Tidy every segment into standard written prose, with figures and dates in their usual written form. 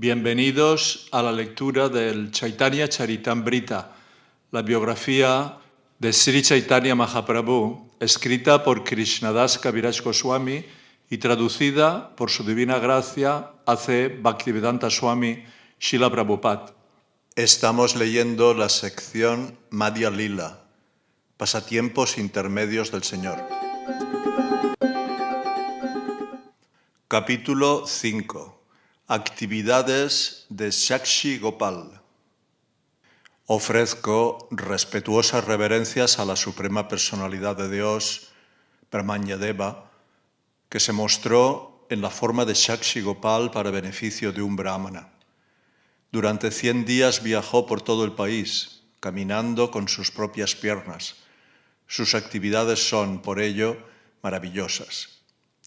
Bienvenidos a la lectura del Chaitanya Charitamrita, la biografía de Sri Chaitanya Mahaprabhu, escrita por Krishnadas Kaviraj Goswami y traducida por su divina gracia A.C. Bhaktivedanta Swami Srila Prabhupada. Estamos leyendo la sección Madhya Lila, pasatiempos intermedios del Señor. Capítulo 5. Actividades de Sakshi Gopal. Ofrezco respetuosas reverencias a la Suprema Personalidad de Dios, Brahmanyadeva, que se mostró en la forma de Sakshi Gopal para beneficio de un brahmana. Durante 100 días viajó por todo el país, caminando con sus propias piernas. Sus actividades son, por ello, maravillosas.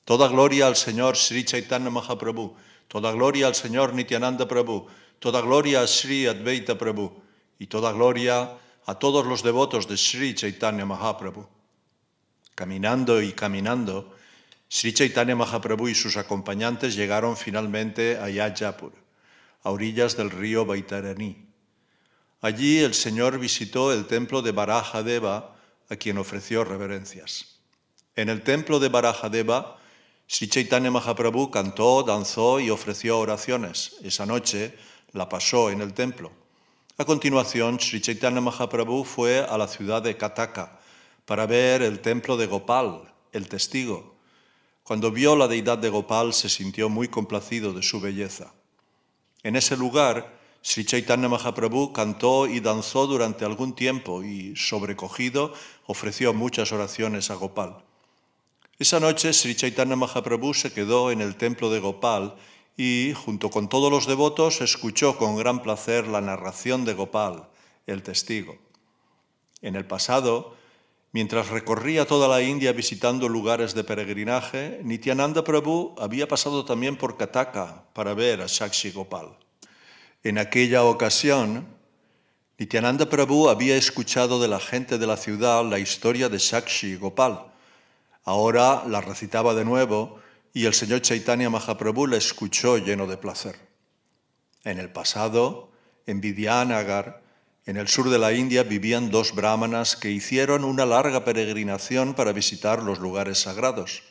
Toda gloria al Señor Sri Chaitanya Mahaprabhu, toda gloria al Señor Nityananda Prabhu, toda gloria a Sri Advaita Prabhu y toda gloria a todos los devotos de Sri Chaitanya Mahaprabhu. Caminando y caminando, Sri Chaitanya Mahaprabhu y sus acompañantes llegaron finalmente a Yajapur, a orillas del río Baitarani. Allí el Señor visitó el templo de Varahadeva, a quien ofreció reverencias. En el templo de Varahadeva, Sri Chaitanya Mahaprabhu cantó, danzó y ofreció oraciones. Esa noche la pasó en el templo. A continuación, Sri Chaitanya Mahaprabhu fue a la ciudad de Kataka para ver el templo de Gopal, el testigo. Cuando vio la deidad de Gopal, se sintió muy complacido de su belleza. En ese lugar, Sri Chaitanya Mahaprabhu cantó y danzó durante algún tiempo y, sobrecogido, ofreció muchas oraciones a Gopal. Esa noche Sri Chaitanya Mahaprabhu se quedó en el templo de Gopal y, junto con todos los devotos, escuchó con gran placer la narración de Gopal, el testigo. En el pasado, mientras recorría toda la India visitando lugares de peregrinaje, Nityananda Prabhu había pasado también por Kataka para ver a Sakshi Gopal. En aquella ocasión, Nityananda Prabhu había escuchado de la gente de la ciudad la historia de Sakshi Gopal. Ahora la recitaba de nuevo y el señor Chaitanya Mahaprabhu la escuchó lleno de placer. En el pasado, en Vidyanagar, en el sur de la India, vivían 2 brahmanas que hicieron una larga peregrinación para visitar los lugares sagrados.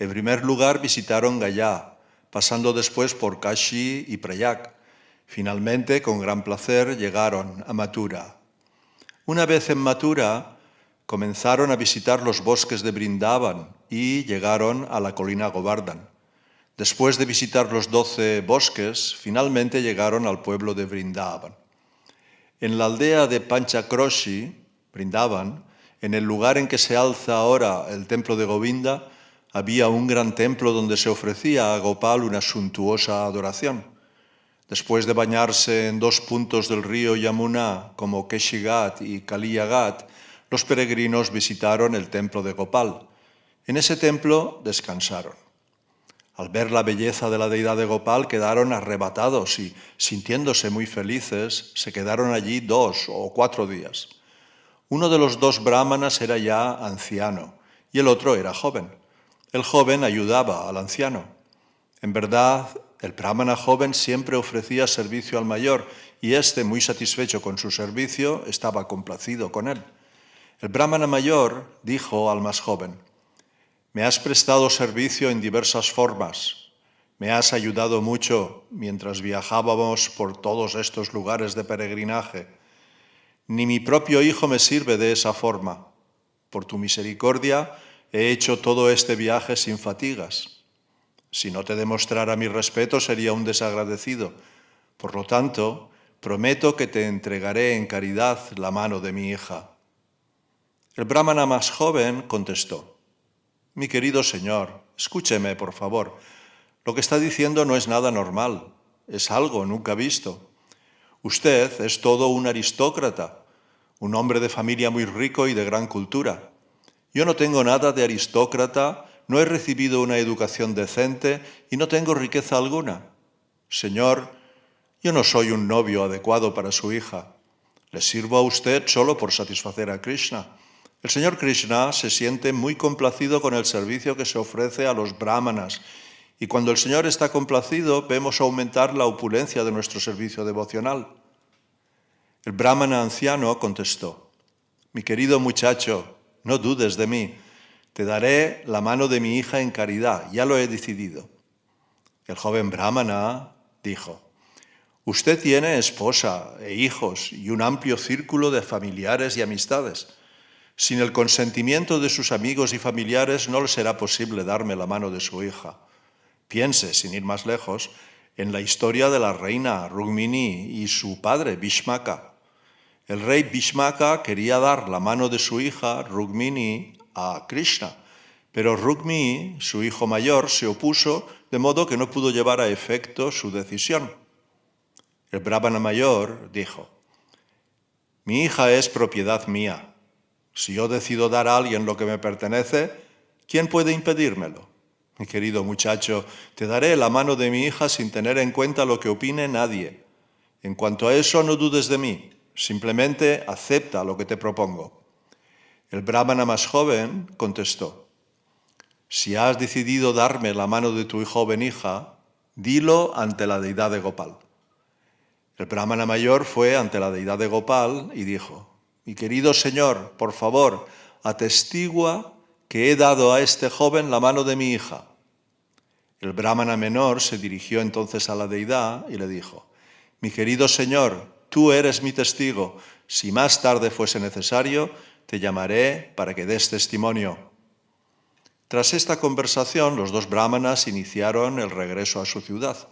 En primer lugar visitaron Gaya, pasando después por Kashi y Prayag. Finalmente, con gran placer, llegaron a Mathura. Una vez en Mathura, comenzaron a visitar los bosques de Vrindavan y llegaron a la colina Govardhan. Después de visitar los 12 bosques, finalmente llegaron al pueblo de Vrindavan. En la aldea de Panchakroshi, Vrindavan, en el lugar en que se alza ahora el templo de Govinda, había un gran templo donde se ofrecía a Gopal una suntuosa adoración. Después de bañarse en 2 puntos del río Yamuna, como Keshigat y Kaliyagat, los peregrinos visitaron el templo de Gopal. En ese templo descansaron. Al ver la belleza de la deidad de Gopal, quedaron arrebatados y, sintiéndose muy felices, se quedaron allí 2 o 4 días. Uno de los 2 brahmanas era ya anciano y el otro era joven. El joven ayudaba al anciano. En verdad, el brahmana joven siempre ofrecía servicio al mayor y éste, muy satisfecho con su servicio, estaba complacido con él. El brahmana mayor dijo al más joven: «Me has prestado servicio en diversas formas. Me has ayudado mucho mientras viajábamos por todos estos lugares de peregrinaje. Ni mi propio hijo me sirve de esa forma. Por tu misericordia he hecho todo este viaje sin fatigas. Si no te demostrara mi respeto, sería un desagradecido. Por lo tanto, prometo que te entregaré en caridad la mano de mi hija». El brahmana más joven contestó: «Mi querido señor, escúcheme, por favor. Lo que está diciendo no es nada normal, es algo nunca visto. Usted es todo un aristócrata, un hombre de familia muy rico y de gran cultura. Yo no tengo nada de aristócrata, no he recibido una educación decente y no tengo riqueza alguna. Señor, yo no soy un novio adecuado para su hija. Le sirvo a usted solo por satisfacer a Krishna. El señor Krishna se siente muy complacido con el servicio que se ofrece a los brahmanas Y cuando el Señor está complacido, vemos aumentar la opulencia de nuestro servicio devocional. El brahmana anciano contestó: mi querido muchacho, no dudes de mí. Te daré la mano de mi hija en caridad, ya lo he decidido. El joven brahmana dijo: usted tiene esposa e hijos y un amplio círculo de familiares y amistades. Sin el consentimiento de sus amigos y familiares no le será posible darme la mano de su hija. Piense, sin ir más lejos, en la historia de la reina Rukmini y su padre Bhishmaka. El rey Bhishmaka quería dar la mano de su hija Rukmini a Krishna, pero Rukmini, su hijo mayor, se opuso, de modo que no pudo llevar a efecto su decisión. El brahmana mayor dijo: mi hija es propiedad mía. Si yo decido dar a alguien lo que me pertenece, ¿quién puede impedírmelo? Mi querido muchacho, te daré la mano de mi hija sin tener en cuenta lo que opine nadie. En cuanto a eso, no dudes de mí. Simplemente acepta lo que te propongo. El brahmana más joven contestó: si has decidido darme la mano de tu joven hija, dilo ante la deidad de Gopal. El brahmana mayor fue ante la deidad de Gopal y dijo: mi querido señor, por favor, atestigua que he dado a este joven la mano de mi hija. El brahmana menor se dirigió entonces a la deidad y le dijo: mi querido señor, tú eres mi testigo. Si más tarde fuese necesario, te llamaré para que des testimonio. Tras esta conversación, los dos brahmanas iniciaron el regreso a su ciudad.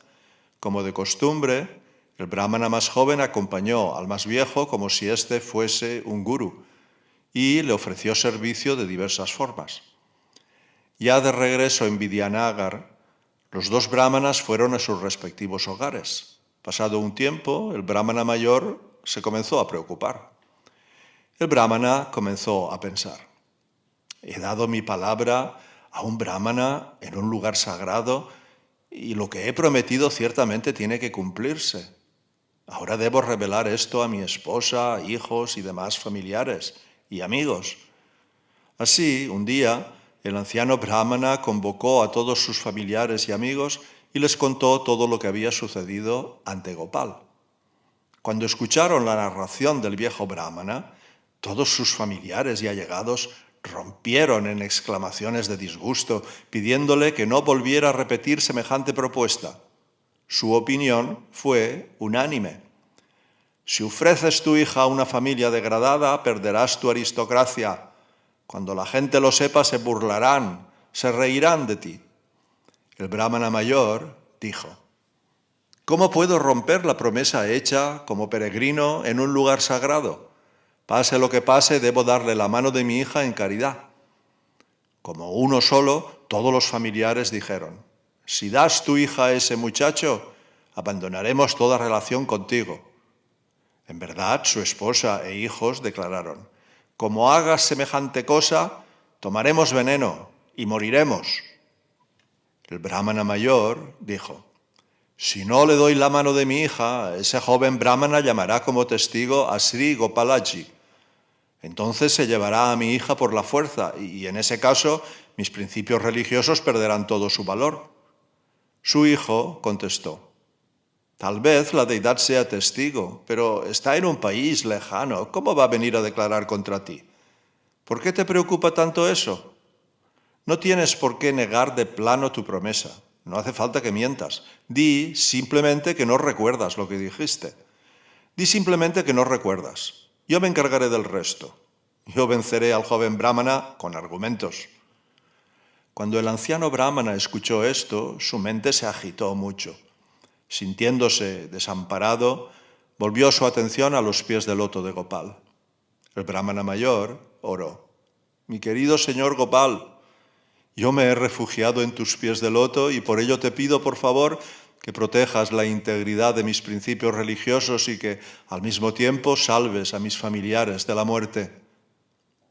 Como de costumbre, el brahmana más joven acompañó al más viejo como si éste fuese un gurú y le ofreció servicio de diversas formas. Ya de regreso en Vidyanagar, los dos brahmanas fueron a sus respectivos hogares. Pasado un tiempo, el brahmana mayor se comenzó a preocupar. El brahmana comenzó a pensar: he dado mi palabra a un brahmana en un lugar sagrado y lo que he prometido ciertamente tiene que cumplirse. Ahora debo revelar esto a mi esposa, hijos y demás familiares y amigos. Así, un día, el anciano brahmana convocó a todos sus familiares y amigos y les contó todo lo que había sucedido ante Gopal. Cuando escucharon la narración del viejo brahmana, todos sus familiares y allegados rompieron en exclamaciones de disgusto, pidiéndole que no volviera a repetir semejante propuesta. Su opinión fue unánime: si ofreces tu hija a una familia degradada, perderás tu aristocracia. Cuando la gente lo sepa, se burlarán, se reirán de ti. El brahmana mayor dijo: ¿cómo puedo romper la promesa hecha como peregrino en un lugar sagrado? Pase lo que pase, debo darle la mano de mi hija en caridad. Como uno solo, todos los familiares dijeron: si das tu hija a ese muchacho, abandonaremos toda relación contigo. En verdad, su esposa e hijos declararon: como hagas semejante cosa, tomaremos veneno y moriremos. El brahmana mayor dijo: si no le doy la mano de mi hija, ese joven brahmana llamará como testigo a Sri Gopalaji. Entonces se llevará a mi hija por la fuerza y en ese caso mis principios religiosos perderán todo su valor. Su hijo contestó: tal vez la deidad sea testigo, pero está en un país lejano. ¿Cómo va a venir a declarar contra ti? ¿Por qué te preocupa tanto eso? No tienes por qué negar de plano tu promesa. No hace falta que mientas. Di simplemente que no recuerdas lo que dijiste. Di simplemente que no recuerdas. Yo me encargaré del resto. Yo venceré al joven brahmana con argumentos. Cuando el anciano brahmana escuchó esto, su mente se agitó mucho. Sintiéndose desamparado, volvió su atención a los pies del loto de Gopal. El brahmana mayor oró: mi querido señor Gopal, yo me he refugiado en tus pies de loto y por ello te pido, por favor, que protejas la integridad de mis principios religiosos y que, al mismo tiempo, salves a mis familiares de la muerte.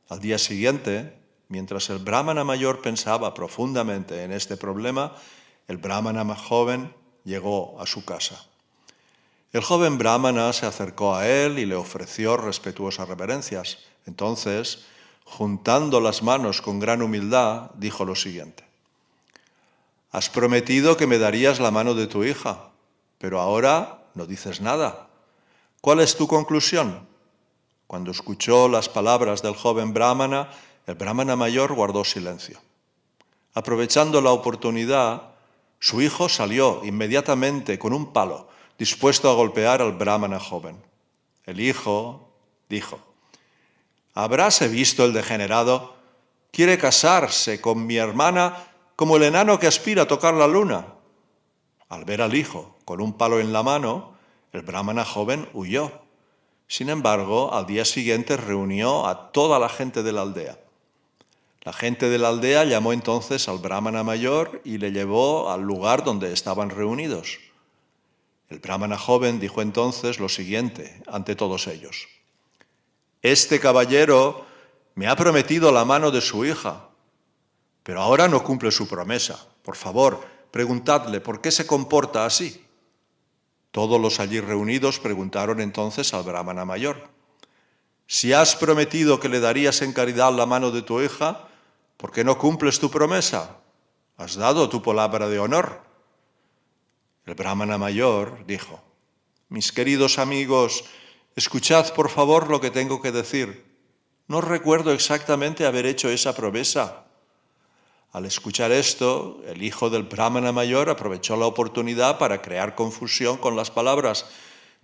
Al día siguiente, mientras el brahmana mayor pensaba profundamente en este problema, el brahmana más joven llegó a su casa. El joven brahmana se acercó a él y le ofreció respetuosas reverencias. Entonces, juntando las manos con gran humildad, dijo lo siguiente: Has prometido que me darías la mano de tu hija, pero ahora no dices nada. ¿Cuál es tu conclusión? Cuando escuchó las palabras del joven brahmana, el brahmana mayor guardó silencio. Aprovechando la oportunidad, su hijo salió inmediatamente con un palo, dispuesto a golpear al brahmana joven. El hijo dijo: «¿Habráse visto el degenerado? Quiere casarse con mi hermana como el enano que aspira a tocar la luna». Al ver al hijo con un palo en la mano, el brahmana joven huyó. Sin embargo, al día siguiente reunió a toda la gente de la aldea. La gente de la aldea llamó entonces al brahmana mayor y le llevó al lugar donde estaban reunidos. El brahmana joven dijo entonces lo siguiente ante todos ellos: «Este caballero me ha prometido la mano de su hija, pero ahora no cumple su promesa. Por favor, preguntadle por qué se comporta así». Todos los allí reunidos preguntaron entonces al brahmana mayor: «Si has prometido que le darías en caridad la mano de tu hija, ¿por qué no cumples tu promesa? Has dado tu palabra de honor». El brahmana mayor dijo: «Mis queridos amigos, escuchad por favor lo que tengo que decir. No recuerdo exactamente haber hecho esa promesa». Al escuchar esto, el hijo del brahmana mayor aprovechó la oportunidad para crear confusión con las palabras.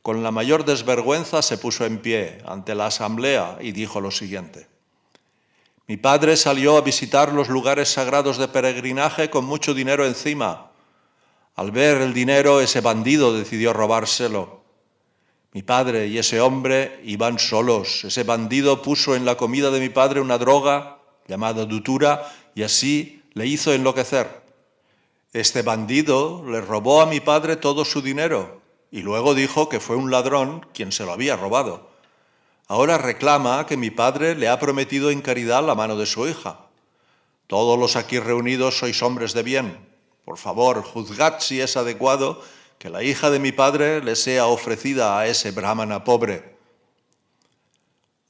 Con la mayor desvergüenza se puso en pie ante la asamblea y dijo lo siguiente: «Mi padre salió a visitar los lugares sagrados de peregrinaje con mucho dinero encima. Al ver el dinero, ese bandido decidió robárselo. Mi padre y ese hombre iban solos. Ese bandido puso en la comida de mi padre una droga llamada dutura y así le hizo enloquecer. Este bandido le robó a mi padre todo su dinero y luego dijo que fue un ladrón quien se lo había robado. Ahora reclama que mi padre le ha prometido en caridad la mano de su hija. Todos los aquí reunidos sois hombres de bien. Por favor, juzgad si es adecuado que la hija de mi padre le sea ofrecida a ese brahmana pobre».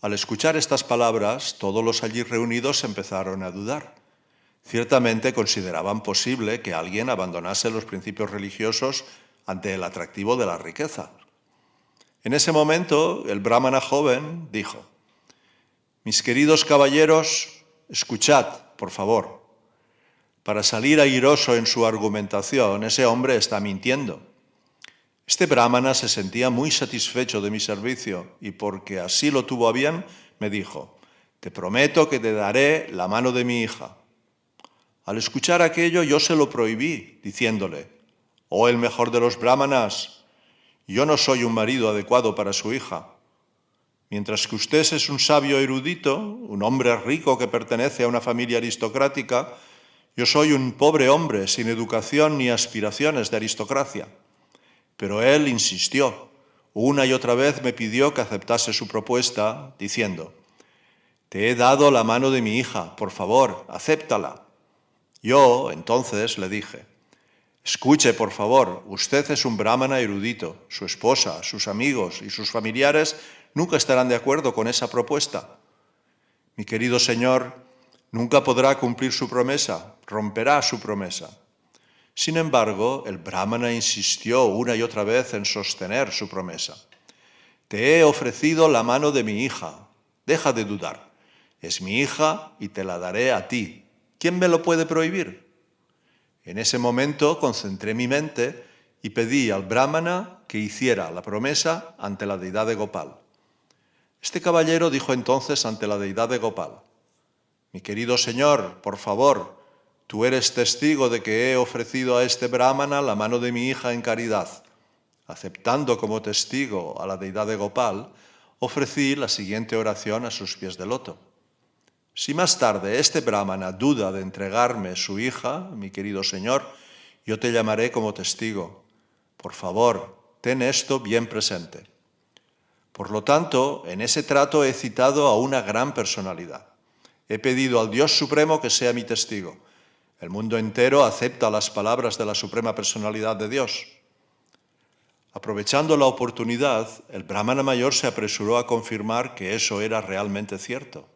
Al escuchar estas palabras, todos los allí reunidos empezaron a dudar. Ciertamente consideraban posible que alguien abandonase los principios religiosos ante el atractivo de la riqueza. En ese momento, el brahmana joven dijo: «Mis queridos caballeros, escuchad, por favor. Para salir airoso en su argumentación, ese hombre está mintiendo. Este brahmana se sentía muy satisfecho de mi servicio y porque así lo tuvo a bien, me dijo: «Te prometo que te daré la mano de mi hija». Al escuchar aquello, yo se lo prohibí, diciéndole: «Oh, el mejor de los brahmanas, yo no soy un marido adecuado para su hija. Mientras que usted es un sabio erudito, un hombre rico que pertenece a una familia aristocrática, yo soy un pobre hombre sin educación ni aspiraciones de aristocracia». Pero él insistió. Una y otra vez me pidió que aceptase su propuesta, diciendo: «Te he dado la mano de mi hija, por favor, acéptala». Yo, entonces, le dije: «Escuche, por favor, usted es un brahmana erudito. Su esposa, sus amigos y sus familiares nunca estarán de acuerdo con esa propuesta. Mi querido señor nunca podrá cumplir su promesa, romperá su promesa». Sin embargo, el brahmana insistió una y otra vez en sostener su promesa. «Te he ofrecido la mano de mi hija. Deja de dudar. Es mi hija y te la daré a ti. ¿Quién me lo puede prohibir?». En ese momento concentré mi mente y pedí al brahmana que hiciera la promesa ante la deidad de Gopal. Este caballero dijo entonces ante la deidad de Gopal: «Mi querido señor, por favor, tú eres testigo de que he ofrecido a este brahmana la mano de mi hija en caridad». Aceptando como testigo a la deidad de Gopal, ofrecí la siguiente oración a sus pies de loto: «Si más tarde este brahmana duda de entregarme su hija, mi querido señor, yo te llamaré como testigo. Por favor, ten esto bien presente». Por lo tanto, en ese trato he citado a una gran personalidad. He pedido al Dios Supremo que sea mi testigo. El mundo entero acepta las palabras de la Suprema Personalidad de Dios. Aprovechando la oportunidad, el brahmana mayor se apresuró a confirmar que eso era realmente cierto.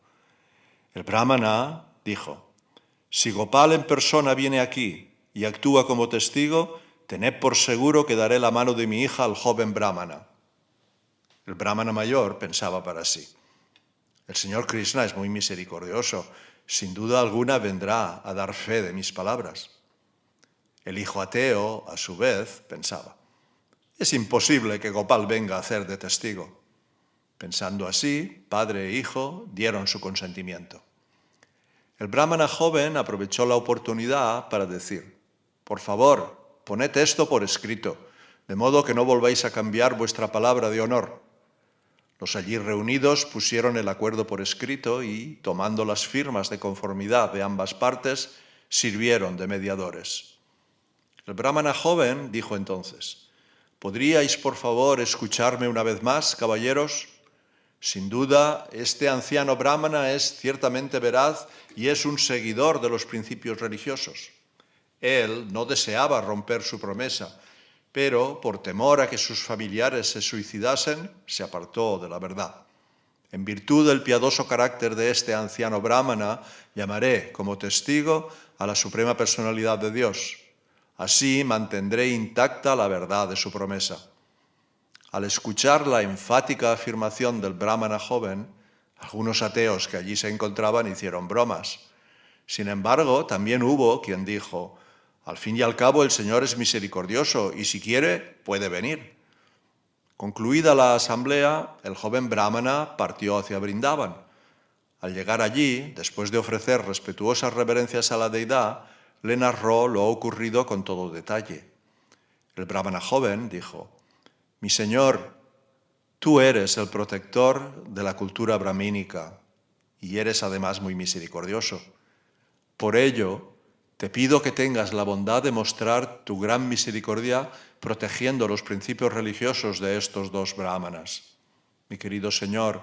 El brahmana dijo: «Si Gopal en persona viene aquí, y actúa como testigo, tened por seguro que daré la mano de mi hija al joven brahmana. El brahmana mayor pensaba para sí: el señor Krishna es muy misericordioso, sin duda alguna vendrá a dar fe de mis palabras. El hijo ateo, a su vez, pensaba: es imposible que Gopal venga a hacer de testigo. Pensando así, padre e hijo dieron su consentimiento. El brahmana joven aprovechó la oportunidad para decir: por favor, poned esto por escrito, de modo que no volváis a cambiar vuestra palabra de honor. Los allí reunidos pusieron el acuerdo por escrito y, tomando las firmas de conformidad de ambas partes, sirvieron de mediadores. El brahmana joven dijo entonces: ¿podríais, por favor, escucharme una vez más, caballeros? Sin duda, este anciano brahmana es ciertamente veraz y es un seguidor de los principios religiosos. Él no deseaba romper su promesa, pero por temor a que sus familiares se suicidasen, se apartó de la verdad. En virtud del piadoso carácter de este anciano brahmana, llamaré como testigo a la Suprema Personalidad de Dios. Así mantendré intacta la verdad de su promesa. Al escuchar la enfática afirmación del brahmana joven, algunos ateos que allí se encontraban hicieron bromas. Sin embargo, también hubo quien dijo: al fin y al cabo el Señor es misericordioso y si quiere, puede venir. Concluida la asamblea, el joven brahmana partió hacia Vrindavan. Al llegar allí, después de ofrecer respetuosas reverencias a la deidad, le narró lo ocurrido con todo detalle. El brahmana joven dijo: mi señor, tú eres el protector de la cultura brahmínica y eres además muy misericordioso. Por ello, te pido que tengas la bondad de mostrar tu gran misericordia protegiendo los principios religiosos de estos dos brahmanas. Mi querido señor,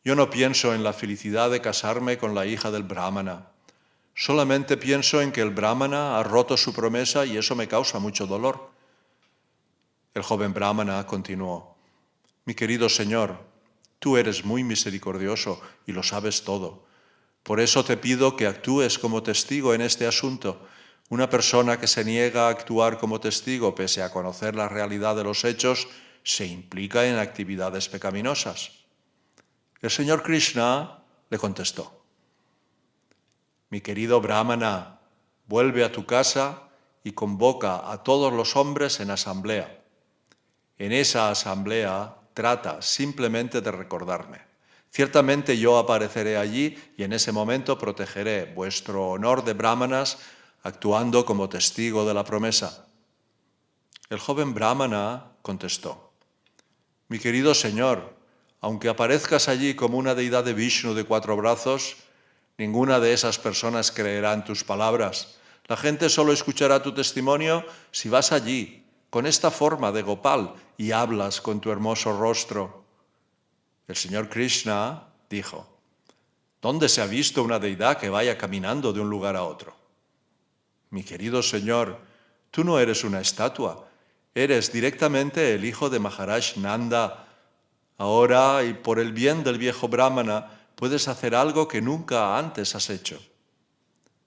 yo no pienso en la felicidad de casarme con la hija del brahmana. Solamente pienso en que el brahmana ha roto su promesa y eso me causa mucho dolor. El joven brahmana continuó: mi querido señor, tú eres muy misericordioso y lo sabes todo. Por eso te pido que actúes como testigo en este asunto. Una persona que se niega a actuar como testigo pese a conocer la realidad de los hechos se implica en actividades pecaminosas. El señor Krishna le contestó: mi querido brahmana, vuelve a tu casa y convoca a todos los hombres en asamblea. En esa asamblea trata simplemente de recordarme. Ciertamente yo apareceré allí y en ese momento protegeré vuestro honor de brahmanas actuando como testigo de la promesa. El joven brahmana contestó: mi querido señor, aunque aparezcas allí como una deidad de Vishnu de 4 brazos, ninguna de esas personas creerá en tus palabras. La gente solo escuchará tu testimonio si vas allí con esta forma de Gopal y hablas con tu hermoso rostro. El señor Krishna dijo: ¿dónde se ha visto una deidad que vaya caminando de un lugar a otro? Mi querido señor, tú no eres una estatua, eres directamente el hijo de Maharaj Nanda. Ahora, y por el bien del viejo brahmana, puedes hacer algo que nunca antes has hecho.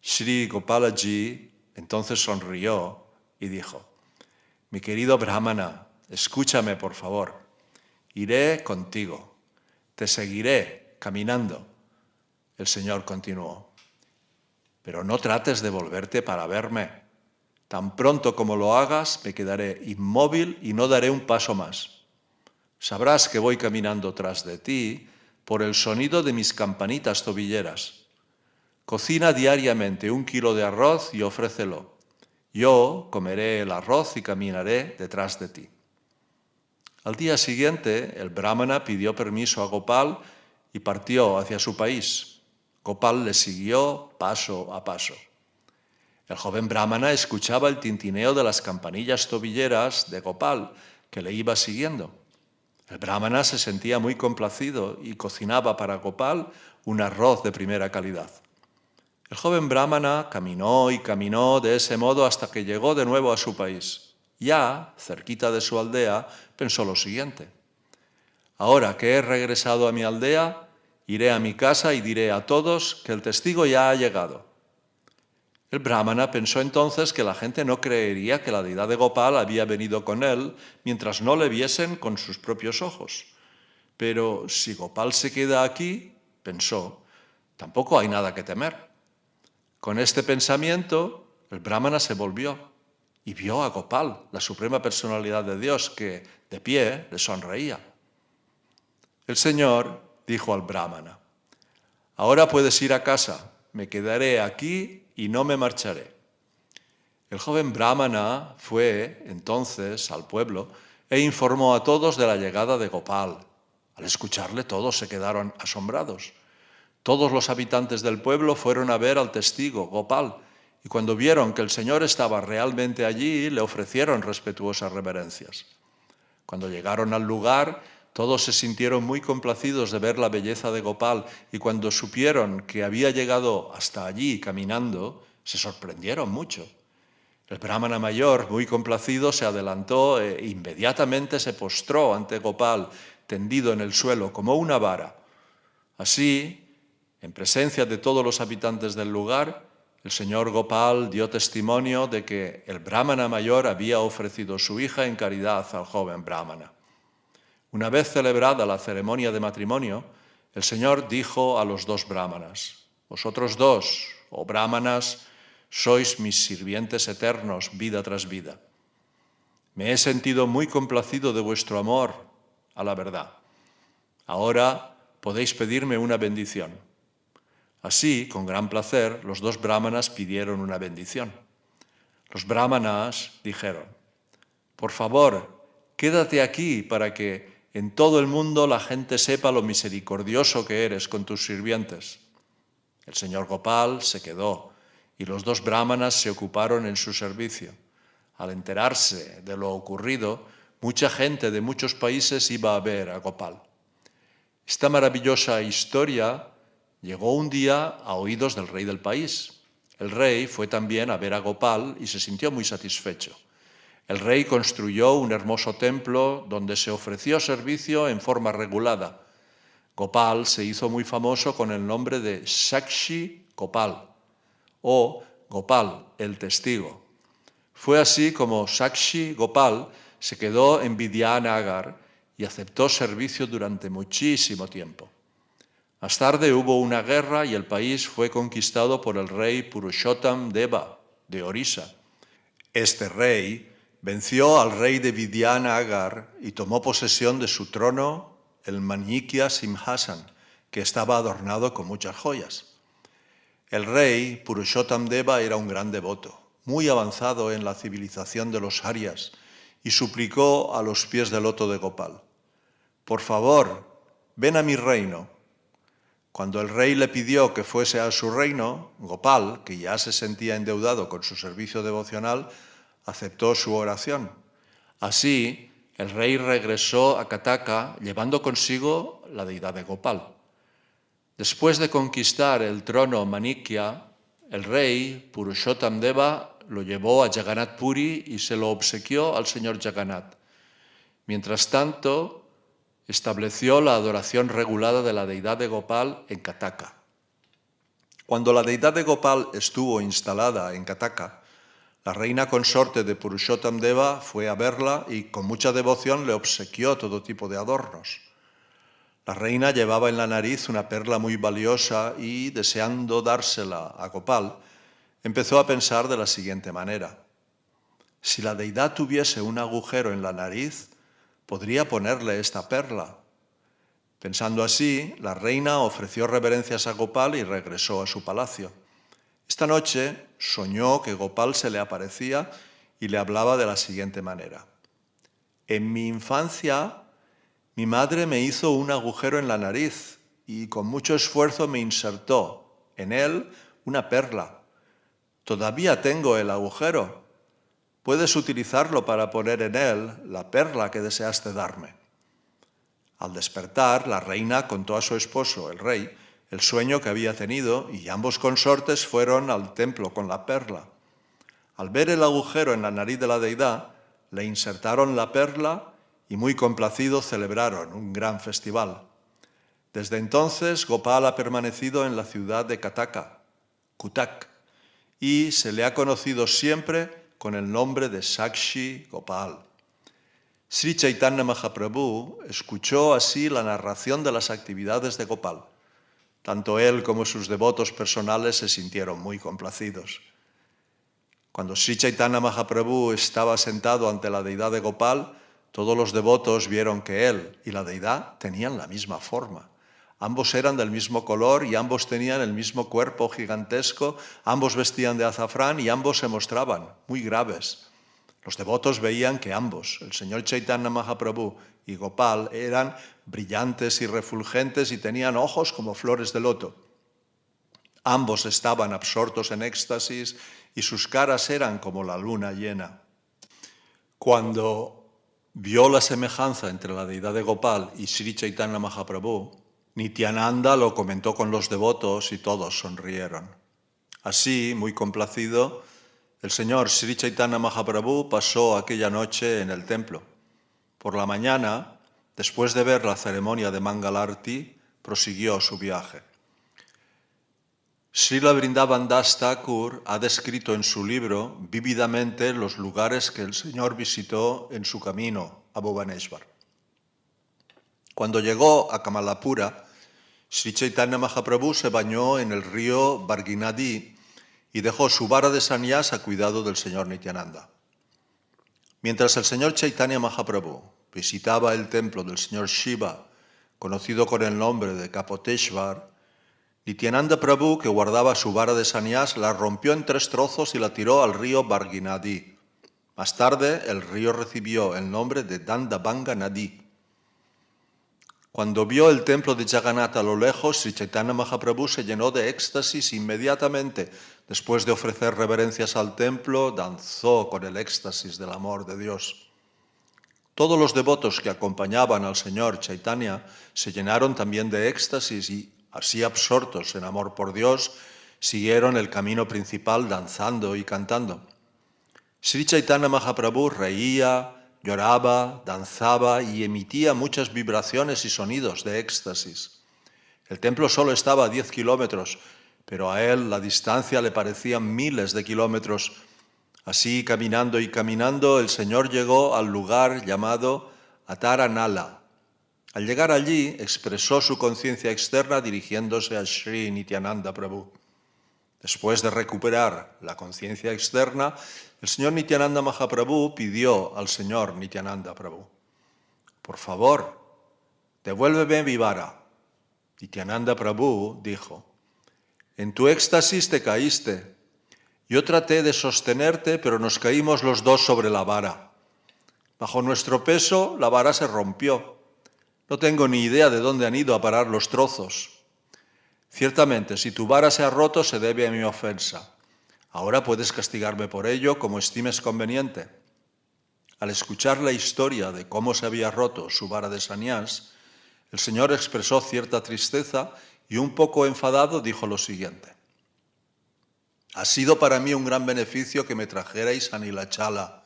Shri Gopalaji entonces sonrió y dijo: mi querido brahmana, escúchame por favor. Iré contigo, te seguiré caminando. El señor continuó: pero no trates de volverte para verme. Tan pronto como lo hagas, me quedaré inmóvil y no daré un paso más. Sabrás que voy caminando tras de ti por el sonido de mis campanitas tobilleras. Cocina diariamente 1 kilo de arroz y ofrécelo. Yo comeré el arroz y caminaré detrás de ti. Al día siguiente, el brahmana pidió permiso a Gopal y partió hacia su país. Gopal le siguió paso a paso. El joven brahmana escuchaba el tintineo de las campanillas tobilleras de Gopal, que le iba siguiendo. El brahmana se sentía muy complacido y cocinaba para Gopal un arroz de primera calidad. El joven brahmana caminó y caminó de ese modo hasta que llegó de nuevo a su país. Ya, cerquita de su aldea, pensó lo siguiente: ahora que he regresado a mi aldea, iré a mi casa y diré a todos que el testigo ya ha llegado. El brahmana pensó entonces que la gente no creería que la deidad de Gopal había venido con él mientras no le viesen con sus propios ojos. Pero si Gopal se queda aquí, pensó, tampoco hay nada que temer. Con este pensamiento, el brahmana se volvió y vio a Gopal, la suprema personalidad de Dios, que de pie le sonreía. El Señor dijo al brahmana, ahora puedes ir a casa, me quedaré aquí y no me marcharé. El joven brahmana fue entonces al pueblo e informó a todos de la llegada de Gopal. Al escucharle todos se quedaron asombrados. Todos los habitantes del pueblo fueron a ver al testigo, Gopal, y cuando vieron que el Señor estaba realmente allí, le ofrecieron respetuosas reverencias. Cuando llegaron al lugar, todos se sintieron muy complacidos de ver la belleza de Gopal y cuando supieron que había llegado hasta allí caminando, se sorprendieron mucho. El brahmana mayor, muy complacido, se adelantó e inmediatamente se postró ante Gopal, tendido en el suelo como una vara. Así, en presencia de todos los habitantes del lugar, el señor Gopal dio testimonio de que el brahmana mayor había ofrecido su hija en caridad al joven brahmana. Una vez celebrada la ceremonia de matrimonio, el Señor dijo a los dos brahmanas, vosotros dos, oh brahmanas, sois mis sirvientes eternos, vida tras vida. Me he sentido muy complacido de vuestro amor a la verdad. Ahora podéis pedirme una bendición. Así, con gran placer, los dos brahmanas pidieron una bendición. Los brahmanas dijeron, por favor, quédate aquí para que en todo el mundo la gente sepa lo misericordioso que eres con tus sirvientes. El señor Gopal se quedó y los dos brahmanas se ocuparon en su servicio. Al enterarse de lo ocurrido, mucha gente de muchos países iba a ver a Gopal. Esta maravillosa historia llegó un día a oídos del rey del país. El rey fue también a ver a Gopal y se sintió muy satisfecho. El rey construyó un hermoso templo donde se ofreció servicio en forma regulada. Gopal se hizo muy famoso con el nombre de Sakshi Gopal o Gopal, el testigo. Fue así como Sakshi Gopal se quedó en Vidyanagar y aceptó servicio durante muchísimo tiempo. Más tarde hubo una guerra y el país fue conquistado por el rey Purushottam Deva de Orissa. Este rey venció al rey de Vidyanagar y tomó posesión de su trono, el Manikya Simhasan, que estaba adornado con muchas joyas. El rey Purushottam Deva era un gran devoto, muy avanzado en la civilización de los Aryas, y suplicó a los pies del loto de Gopal, por favor, ven a mi reino. Cuando el rey le pidió que fuese a su reino, Gopal, que ya se sentía endeudado con su servicio devocional, aceptó su oración. Así, el rey regresó a Kataka llevando consigo la deidad de Gopal. Después de conquistar el trono Manikya, el rey Purushottam Deva lo llevó a Jagannath Puri y se lo obsequió al señor Jagannath. Mientras tanto, estableció la adoración regulada de la deidad de Gopal en Kataka. Cuando la deidad de Gopal estuvo instalada en Kataka, la reina consorte de Purushottam Deva fue a verla y con mucha devoción le obsequió todo tipo de adornos. La reina llevaba en la nariz una perla muy valiosa y, deseando dársela a Gopal, empezó a pensar de la siguiente manera. Si la deidad tuviese un agujero en la nariz, podría ponerle esta perla. Pensando así, la reina ofreció reverencias a Gopal y regresó a su palacio. Esta noche soñó que Gopal se le aparecía y le hablaba de la siguiente manera. En mi infancia, mi madre me hizo un agujero en la nariz y con mucho esfuerzo me insertó en él una perla. Todavía tengo el agujero. Puedes utilizarlo para poner en él la perla que deseaste darme. Al despertar, la reina contó a su esposo, el rey, el sueño que había tenido y ambos consortes fueron al templo con la perla. Al ver el agujero en la nariz de la deidad, le insertaron la perla y muy complacidos celebraron un gran festival. Desde entonces, Gopal ha permanecido en la ciudad de Kataka, Cuttack, y se le ha conocido siempre con el nombre de Sakshi Gopal. Sri Chaitanya Mahaprabhu escuchó así la narración de las actividades de Gopal. Tanto él como sus devotos personales se sintieron muy complacidos. Cuando Sri Chaitanya Mahaprabhu estaba sentado ante la deidad de Gopal, todos los devotos vieron que él y la deidad tenían la misma forma. Ambos eran del mismo color y ambos tenían el mismo cuerpo gigantesco, ambos vestían de azafrán y ambos se mostraban muy graves. Los devotos veían que ambos, el señor Chaitanya Mahaprabhu y Gopal, eran brillantes y refulgentes y tenían ojos como flores de loto. Ambos estaban absortos en éxtasis y sus caras eran como la luna llena. Cuando vio la semejanza entre la deidad de Gopal y Sri Chaitanya Mahaprabhu, Nityananda lo comentó con los devotos y todos sonrieron. Así, muy complacido, el señor Sri Chaitanya Mahaprabhu pasó aquella noche en el templo. Por la mañana, después de ver la ceremonia de Mangalarti, prosiguió su viaje. Srila Vrindavan Das Thakur ha descrito en su libro vívidamente los lugares que el Señor visitó en su camino a Bhubaneswar. Cuando llegó a Kamalapura, Sri Chaitanya Mahaprabhu se bañó en el río Bharginadi y dejó su vara de sannyas a cuidado del señor Nityananda. Mientras el señor Chaitanya Mahaprabhu visitaba el templo del señor Shiva, conocido con el nombre de Kapoteshwar, Nityananda Prabhu, que guardaba su vara de sannyas, la rompió en 3 trozos y la tiró al río Bharginadi. Más tarde, el río recibió el nombre de Dandabanga Nadi. Cuando vio el templo de Jagannath a lo lejos, Sri Chaitanya Mahaprabhu se llenó de éxtasis inmediatamente. Después de ofrecer reverencias al templo, danzó con el éxtasis del amor de Dios. Todos los devotos que acompañaban al señor Chaitanya se llenaron también de éxtasis y, así absortos en amor por Dios, siguieron el camino principal danzando y cantando. Sri Chaitanya Mahaprabhu reía, lloraba, danzaba y emitía muchas vibraciones y sonidos de éxtasis. El templo solo estaba a 10 kilómetros, pero a él la distancia le parecían miles de kilómetros. Así, caminando y caminando, el Señor llegó al lugar llamado Ataranala. Al llegar allí, expresó su conciencia externa dirigiéndose a Sri Nityananda Prabhu. Después de recuperar la conciencia externa, el señor Nityananda Mahaprabhu pidió al señor Nityananda Prabhu: por favor, devuélveme mi vara. Nityananda Prabhu dijo: en tu éxtasis te caíste. Yo traté de sostenerte, pero nos caímos los dos sobre la vara. Bajo nuestro peso, la vara se rompió. No tengo ni idea de dónde han ido a parar los trozos. Ciertamente, si tu vara se ha roto, se debe a mi ofensa. Ahora puedes castigarme por ello como estimes conveniente. Al escuchar la historia de cómo se había roto su vara de sannyas, el Señor expresó cierta tristeza y un poco enfadado dijo lo siguiente: ha sido para mí un gran beneficio que me trajerais a Nilachala.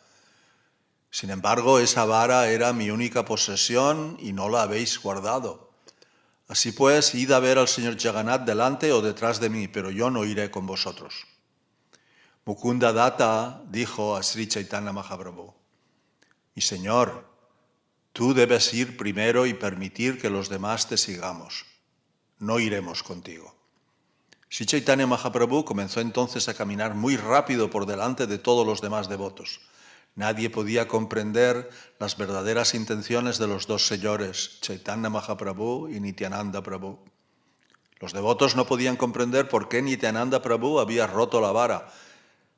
Sin embargo, esa vara era mi única posesión y no la habéis guardado. Así pues, id a ver al señor Jagannath delante o detrás de mí, pero yo no iré con vosotros. Mukunda Datta dijo a Sri Chaitanya Mahaprabhu: mi señor, tú debes ir primero y permitir que los demás te sigamos. No iremos contigo. Sri Chaitanya Mahaprabhu comenzó entonces a caminar muy rápido por delante de todos los demás devotos. Nadie podía comprender las verdaderas intenciones de los dos señores, Chaitanya Mahaprabhu y Nityananda Prabhu. Los devotos no podían comprender por qué Nityananda Prabhu había roto la vara,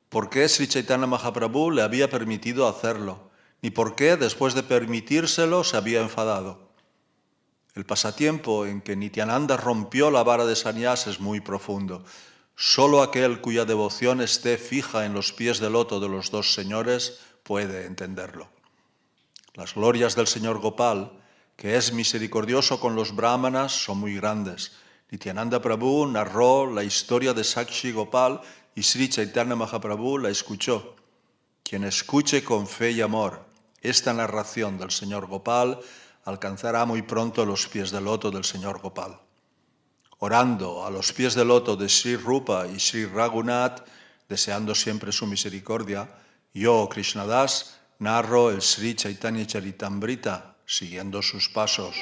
por qué Sri Chaitanya Mahaprabhu le había permitido hacerlo, ni por qué, después de permitírselo, se había enfadado. El pasatiempo en que Nityananda rompió la vara de sannyas es muy profundo. Solo aquel cuya devoción esté fija en los pies de loto de los dos señores puede entenderlo. Las glorias del señor Gopal, que es misericordioso con los brahmanas, son muy grandes. Nityananda Prabhu narró la historia de Sakshi Gopal y Sri Chaitanya Mahaprabhu la escuchó. Quien escuche con fe y amor esta narración del señor Gopal alcanzará muy pronto los pies de loto del señor Gopal. Orando a los pies de loto de Sri Rupa y Sri Raghunath, deseando siempre su misericordia, yo, Krishnadas, narro el Sri Chaitanya Charitamrita, siguiendo sus pasos.